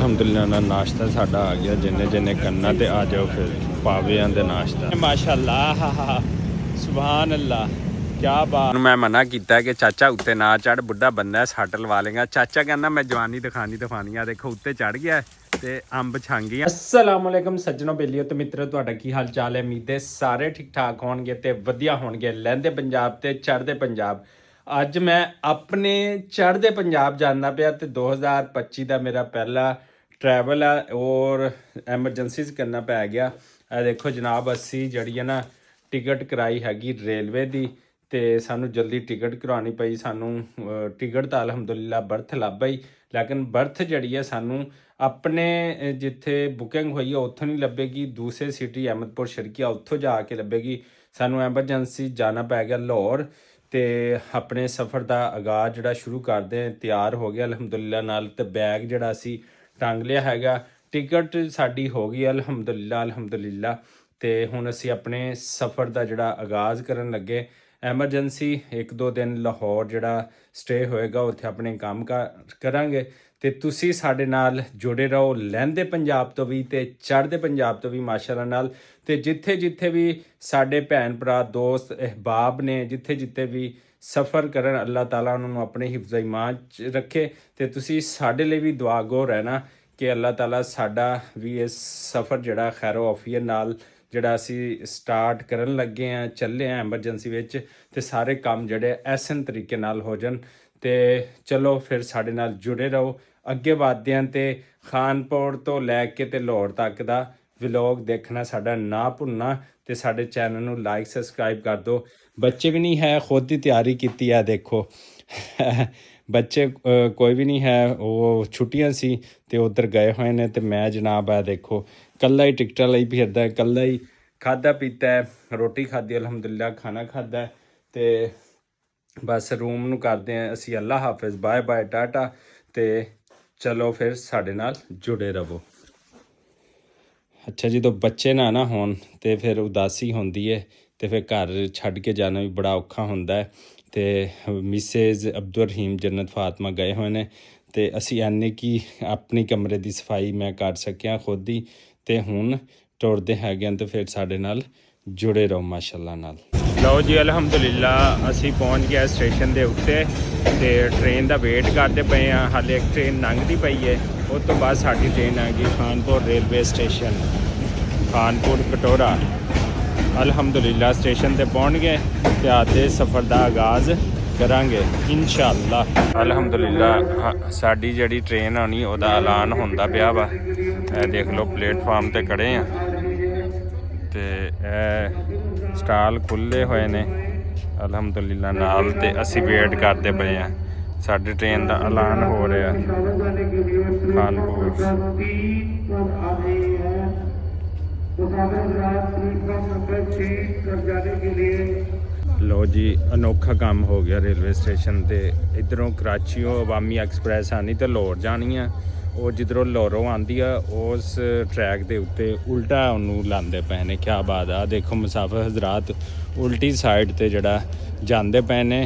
अलहमदुलिल्लाह ना नाश्ता साडा आ गया जिन्ने जिन्ने करना ते आ जाओ फिर पावियां दे नाश्ता माशाअल्लाह सुभान अल्लाह क्या बात। मैं मना किया कि चाचा उत्ते ना चढ़ बुढ़ा बंदा है सट लवा लेगा। चाचा कहना मैं जवानी दिखानी आ देखो उत्ते चढ़ गया ते अंब छंग गया। अस्सलाम वालेकुम सज्जनों बेलियो ते मित्रों तुहाडा की हाल चाल है। उम्मीद है सारे ठीक ठाक होणगे ते वधिया होणगे। लहंदे पंजाब ते चढ़दे पंजाब अज मैं अपने चढ़दे पंजाब जाना पाया ते 2025 का मेरा पहला ट्रैवल है और एमरजेंसी करना पै गया। देखो जनाब असी जड़ी है ना टिकट कराई हैगी रेलवे की तो सानू जल्दी टिकट करवानी पई। सानू टिकट तो अलहमदुलिल्लाह बर्थ लभ गई लेकिन बर्थ जड़ी है सानू अपने जिथे बुकिंग हुई है उत्थों नहीं लभेगी। दूसरे सिटी अहमदपुर शर्किया उत्थों जाके लभेगी। सानू एमरजेंसी जाना पै गया लाहौर तो अपने सफ़र का आगाज़ जोड़ा शुरू करते हैं। तैयार हो गया अलहमदुलिल्लाह नाल ते बैग जोड़ा असी टंग लिया हैगा। टिकट साड़ी हो गई अलहमदुलिल्लाह तो हुण असी अपने सफ़र का जोड़ा आगाज़ करन लगे। एमरजेंसी एक दो दिन लाहौर जोड़ा स्टे होएगा उत्थे अपने काम करांगे तो तुसी साडे नाल जुड़े रहो लहंदे पंजाब तो भी ते चढ़दे पंजाब तो भी माशाअल्लाह नाल। ते जिथे जिथे भी साडे भैन भरा दोस्त अहबाब ने जिथे जिथे भी सफ़र करन अल्लाह ताला उन्होंने अपने हिफ्ज़ ईमान च रखे तो तुसी साडे लिए भी दुआ गो रहना कि अल्लाह ताला साडा भी इस सफ़र जोड़ा खैरो आफियत नाल जोड़ा असी स्टार्ट करन लगे हैं चले हैं एमरजेंसी विच ते सारे काम जोड़े ऐसन तरीके नाल हो जान। तो चलो फिर साडे नाल जुड़े रहो अगे वधदे हैं ते खानपुर तो लैके ते लाहौर तक दा व्लॉग देखना साडा ना भुलना ते साडे चैनल नू लाइक सबसक्राइब कर दो। बच्चे भी नहीं है खुद ही तैयारी की है देखो बच्चे कोई भी नहीं है वो छुट्टियां सी ते उधर गए हुए ने ते मैं जनाब है देखो कल्ला ही टिकटा लई फिरदा है कल्ला ही खादा पीता है रोटी खाधी अलहमदुलिल्लाह खाना खादा है तो बस रूम नू करते हैं असी अल्लाह हाफिज़ बाय बाय टाटा तो चलो फिर साडे नाल जुड़े रहो। अच्छा जो बच्चे ना होन तो फिर उदासी होंदी है तो फिर घर छड्ड के जाना भी बड़ा औखा होंदा है। तो मिसेज अब्दुल रहीम जन्नत फातमा गए हुए ने तो असी एने कि अपनी कमरे की सफाई मैं कर सकिया खुद ही तो हुण टुरदे हैगे तो फिर साडे नाल जुड़े रहो माशाअल्लाह नाल। लो जी अलहमदुलिल्लाह असी पहुँच गए स्टेशन के उत्ते तो ट्रेन का वेट करते पे हाँ। हाले एक ट्रेन लंघदी पई है उस तो बाद साडी ट्रेन आ गई खानपुर रेलवे स्टेशन खानपुर कटोरा। अलहमदुलिल्लाह स्टेशन ते पहुँच गए तो आते सफ़र का आगाज़ करांगे इंशाअल्लाह। अलहमदुलिल्लाह साडी जड़ी ट्रेन आनी उहदा ऐलान होंदा पिया वा देख लो प्लेटफार्म ते खड़े हैं तो स्टाल खुले हुए ने अलहमदुलिल्लाह नाल ते असी वेट करते पे हैं साडी ट्रेन का ऐलान हो रहा खानपुर। लो जी अनोखा काम हो गया रेलवे स्टेशन ते इधरों कराचियों अवामी एक्सप्रैस आनी तो लाहौर जानी है और जिधरों लाहौरों आती है उस ट्रैक के उत्ते उल्टा उन्होंने लाते पे ने। क्या बात है देखो मुसाफिर हजरात उल्टी साइड ते जड़ा जाते पे ने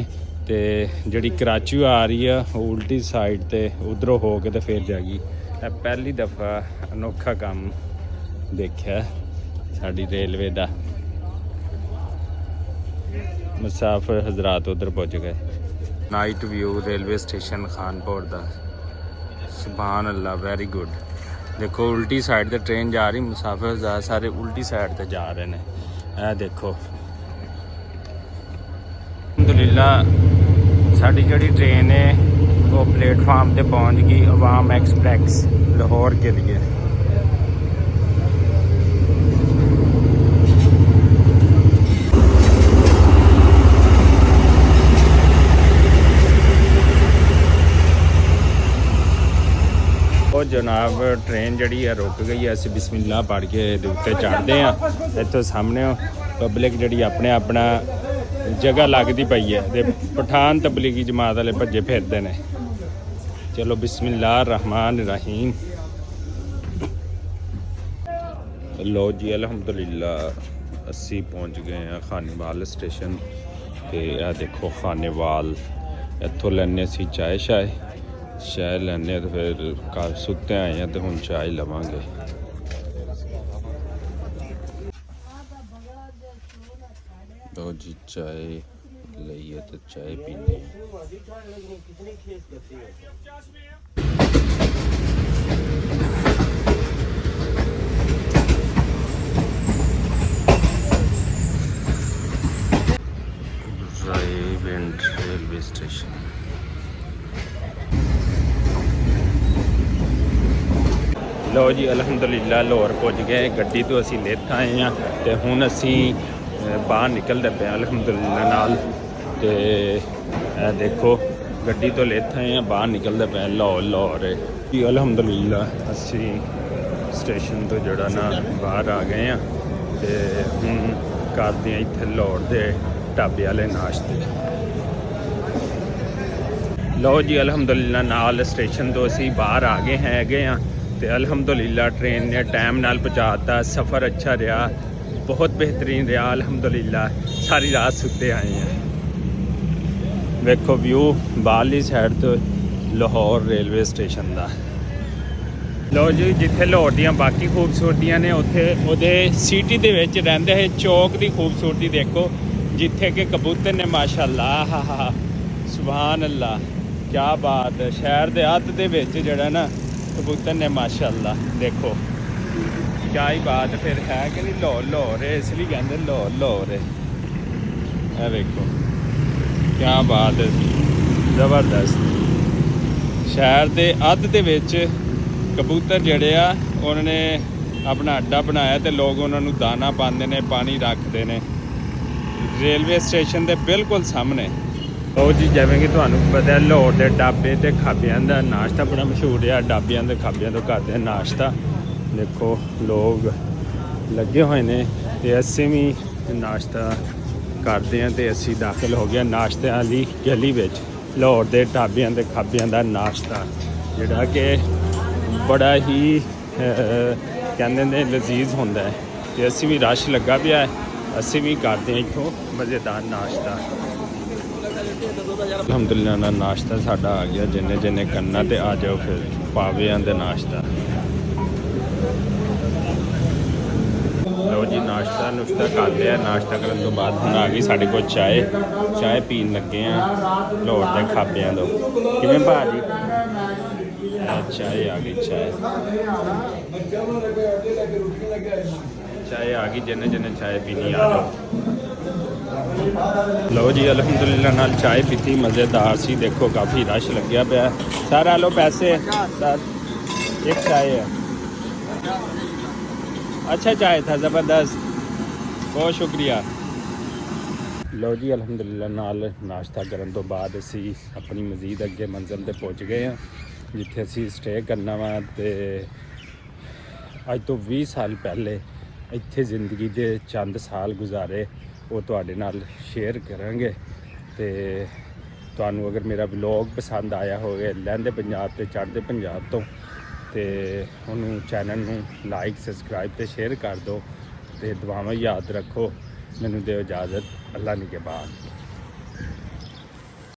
ते जड़ी कराची आ रही है वो उल्टी साइड ते उधरों हो के तो फिर जाएगी। पहली दफ़ा अनोखा काम देखा साड़ी रेलवे का। मुसाफिर हजरात उधर पहुँच गए। Night view railway station Khanpur का सुभान अल्लाह वेरी गुड। देखो उल्टी साइड ते ट्रेन जा रही मुसाफिर हजरात सारे उल्टी साइड ते जा रहे हैं। ए देखो अलहमदुलिल्लाह साड़ी जड़ी ट्रेन है वो प्लेटफार्म पे पहुंच गई अवाम एक्सप्रेस लाहौर के लिए। ਉਹ जनाब ट्रेन जी है रुक गई है अस बिस्मिल्लाह पढ़ के उत्ते चढ़ते हैं। इतों सामने पब्लिक जी अपने अपना जगह लगती पई है तो पठान तबलीगी जमात वाले भजे फिरते हैं। चलो बिस्मिल्लाह रहमान रहीम। लो जी अलहमदुलिल्लाह असी पहुँच गए हैं खानेवाल स्टेशन तो यह देखो खानेवाल इतों लेने सी चाय शाय ਚਾਹ ਲੈਣੇ ਤੇ ਫਿਰ ਕੱਲ ਸੁੱਤੇ ਆਏ ਆ ਤੇ ਹੁਣ ਚਾਹ ਹੀ ਲਵਾਂਗੇ। ਲਓ ਜੀ ਚਾਹ ਲਈਏ ਤੇ ਚਾਹ ਪੀਣੀ ਹੈ। ਰਾਏਵਿੰਡ ਰੇਲਵੇ ਸਟੇਸ਼ਨ। ਲਓ ਜੀ ਅਲਹਮਦੁਲਿਲਾ ਲਾਹੌਰ ਪਹੁੰਚ ਗਏ। ਗੱਡੀ ਤੋਂ ਅਸੀਂ ਲੇਟ ਆਏ ਹਾਂ ਤੇ ਹੁਣ ਅਸੀਂ ਬਾਹਰ ਨਿਕਲਦੇ ਪਏ ਹਾਂ ਅਲਹਮਦੁਲਿਲਾ ਨਾਲ। ਤੇ ਇਹ ਦੇਖੋ ਗੱਡੀ ਤੋਂ ਲੇਟ ਆਏ ਹਾਂ, ਬਾਹਰ ਨਿਕਲਦੇ ਪਏ ਲਾਹੌਰ ਜੀ। ਅਲਹਮਦੁਲਿਲਾ ਅਸੀਂ ਸਟੇਸ਼ਨ ਤੋਂ ਜਿਹੜਾ ਨਾ ਬਾਹਰ ਆ ਗਏ ਹਾਂ ਤੇ ਹੁਣ ਕਰਦੇ ਹਾਂ ਇੱਥੇ ਲਾਹੌਰ ਦੇ ਢਾਬੇ ਵਾਲੇ ਨਾਸ਼ਤੇ। ਲਓ ਜੀ ਅਲਹਮਦੁਲਿਲਾ ਨਾਲ ਸਟੇਸ਼ਨ ਤੋਂ ਅਸੀਂ ਬਾਹਰ ਆ ਗਏ ਹੈਗੇ ਹਾਂ ਤੇ ਅਲਹਮਦੁਲਿਲਾ ਟ੍ਰੇਨ ਨੇ ਟਾਈਮ ਨਾਲ ਪਹੁੰਚਾਤਾ। ਸਫ਼ਰ ਅੱਛਾ ਰਿਹਾ, ਬਹੁਤ ਬਿਹਤਰੀਨ ਰਿਹਾ ਅਲਹਮਦੁਲਿਲਾ। ਸਾਰੀ ਰਾਤ ਸੁੱਤੇ ਆਏ ਹਾਂ। ਵੇਖੋ ਵਿਊ ਬਾਹਰਲੀ ਸਾਈਡ ਤੋਂ ਲਾਹੌਰ ਰੇਲਵੇ ਸਟੇਸ਼ਨ ਦਾ। ਲਓ ਜੀ ਜਿੱਥੇ ਲਾਹੌਰ ਦੀਆਂ ਬਾਕੀ ਖੂਬਸੂਰਤੀਆਂ ਨੇ ਉੱਥੇ ਉਹਦੇ ਸਿਟੀ ਦੇ ਵਿੱਚ ਰਹਿੰਦੇ ਹੈ ਚੌਕ ਦੀ ਖੂਬਸੂਰਤੀ ਦੇਖੋ, ਜਿੱਥੇ ਕਿ ਕਬੂਤਰ ਨੇ ਮਾਸ਼ਾਅੱਲਾ। ਹਾ ਸੁਭਾਨ ਅੱਲਾ, ਕਿਆ ਬਾਤ ਹੈ। ਸ਼ਹਿਰ ਦੇ ਅੱਧ ਦੇ ਵਿੱਚ ਜਿਹੜਾ ਨਾ ਕਬੂਤਰ ਨੇ ਮਾਸ਼ਾਅੱਲਾ। ਦੇਖੋ ਕਿਆ ਹੀ ਬਾਤ ਫਿਰ ਹੈ ਕਿ ਨਹੀਂ। ਲਾਹੌਰ ਹੈ, ਇਸ ਲਈ ਕਹਿੰਦੇ ਲਾਹੌਰ ਹੈ। ਇਹ ਵੇਖੋ ਕਿਆ ਬਾਤ ਹੈ, ਜ਼ਬਰਦਸਤ। ਸ਼ਹਿਰ ਦੇ ਅੱਧ ਦੇ ਵਿੱਚ ਕਬੂਤਰ ਜਿਹੜੇ ਆ ਉਹਨਾਂ ਨੇ ਆਪਣਾ ਅੱਡਾ ਬਣਾਇਆ ਤੇ ਲੋਕ ਉਹਨਾਂ ਨੂੰ ਦਾਣਾ ਪਾਉਂਦੇ ਨੇ, ਪਾਣੀ ਰੱਖਦੇ ਨੇ ਰੇਲਵੇ ਸਟੇਸ਼ਨ ਦੇ ਬਿਲਕੁਲ ਸਾਹਮਣੇ। ਉਹ ਜੀ ਜਿਵੇਂ ਕਿ ਤੁਹਾਨੂੰ ਪਤਾ ਲਾਹੌਰ ਦੇ ਢਾਬੇ ਤੇ ਖਾਬਿਆਂ ਦਾ ਨਾਸ਼ਤਾ ਬੜਾ ਮਸ਼ਹੂਰ ਆ। ਢਾਬਿਆਂ ਦੇ ਖਾਬਿਆਂ ਤੋਂ ਕਰਦੇ ਨਾਸ਼ਤਾ। ਦੇਖੋ ਲੋਕ ਲੱਗੇ ਹੋਏ ਨੇ ਤੇ ਅਸੀਂ ਵੀ ਨਾਸ਼ਤਾ ਕਰਦੇ ਹਾਂ ਤੇ ਅਸੀਂ ਦਾਖਲ ਹੋ ਗਏ ਨਾਸ਼ਤਿਆਂ ਵਾਲੀ ਗਲੀ ਵਿੱਚ। ਲਾਹੌਰ ਦੇ ਢਾਬਿਆਂ ਦੇ ਖਾਬਿਆਂ ਦਾ ਨਾਸ਼ਤਾ ਜਿਹੜਾ ਕਿ ਬੜਾ ਹੀ ਕਹਿੰਦੇ ਨੇ ਲਜ਼ੀਜ਼ ਹੁੰਦਾ ਹੈ ਤੇ ਅਸੀਂ ਵੀ ਰਸ਼ ਲੱਗਾ ਪਿਆ, ਅਸੀਂ ਵੀ ਕਰਦੇ ਹਾਂ ਇੱਥੋਂ ਮਜ਼ੇਦਾਰ ਨਾਸ਼ਤਾ। ਅਲਹਮਦੁਲਿਲਾ ਨਾਲ ਨਾਸ਼ਤਾ ਸਾਡਾ ਆ ਗਿਆ। ਜਿੰਨੇ ਕਰਨਾ ਤੇ ਆ ਜਾਓ ਫਿਰ ਪਾਵਿਆਂ ਦੇ ਨਾਸ਼ਤਾ। ਲਓ ਜੀ ਨਾਸ਼ਤਾ ਨੁਸ਼ਤਾ ਕਰ ਲਿਆ। ਨਾਸ਼ਤਾ ਕਰਨ ਤੋਂ ਬਾਅਦ ਹੁਣ ਆ ਗਈ ਸਾਡੇ ਕੋਲ ਚਾਹ ਪੀਣ ਲੱਗੇ ਆ ਲਾਹੌਰ ਦੇ ਖਾਬਿਆਂ ਤੋਂ। ਕਿਵੇਂ ਭਾਜੀ ਚਾਹ ਆ ਗਈ। ਚਾਹ ਆ ਗਈ, ਜਿੰਨੇ ਚਾਹ ਪੀਣੀ ਆ ਜਾਓ। ਲਓ ਜੀ ਅਲਹਮਦੁਲਿਲਾ ਨਾਲ ਚਾਹ ਪੀਤੀ, ਮਜ਼ੇਦਾਰ ਸੀ। ਦੇਖੋ ਕਾਫੀ ਰਸ਼ ਲੱਗਿਆ ਪਿਆ। ਸਾਰਾ ਲੋ ਪੈਸੇ सर, एक चाय है। अच्छा चाय था, ज़बरदस्त, बहुत शुक्रिया। ਲਓ ਜੀ ਅਲਹਮਦੁਲਿਲਾ ਨਾਲ ਨਾਸ਼ਤਾ ਕਰਨ ਤੋਂ ਬਾਅਦ ਅਸੀਂ ਆਪਣੀ ਮਜ਼ੀਦ ਅੱਗੇ ਮੰਜ਼ਿਲ 'ਤੇ ਪਹੁੰਚ ਗਏ ਹਾਂ ਜਿੱਥੇ ਅਸੀਂ ਸਟੇ ਕਰਨਾ ਵਾ। ਤੇ ਅੱਜ ਤੋਂ 20 ਸਾਲ ਪਹਿਲੇ ਇੱਥੇ ਜ਼ਿੰਦਗੀ ਦੇ ਚੰਦ ਸਾਲ ਗੁਜ਼ਾਰੇ ਉਹ ਤੁਹਾਡੇ ਨਾਲ ਸ਼ੇਅਰ ਕਰਾਂਗੇ। ਤੇ ਤੁਹਾਨੂੰ ਅਗਰ ਮੇਰਾ ਵਲੌਗ ਪਸੰਦ ਆਇਆ ਹੋਵੇ ਲਹਿੰਦੇ ਪੰਜਾਬ ਤੇ ਚੜ੍ਹਦੇ ਪੰਜਾਬ ਤੋਂ ਤੇ ਉਹਨੂੰ ਚੈਨਲ ਨੂੰ ਲਾਈਕ ਸਬਸਕ੍ਰਾਈਬ ਤੇ ਸ਼ੇਅਰ ਕਰ ਦਿਓ ਤੇ ਦੁਆਵਾਂ ਯਾਦ ਰੱਖੋ। ਮੈਨੂੰ ਦਿਓ ਇਜਾਜ਼ਤ, ਅੱਲਾ ਨਿਗਹਿਬਾਨ।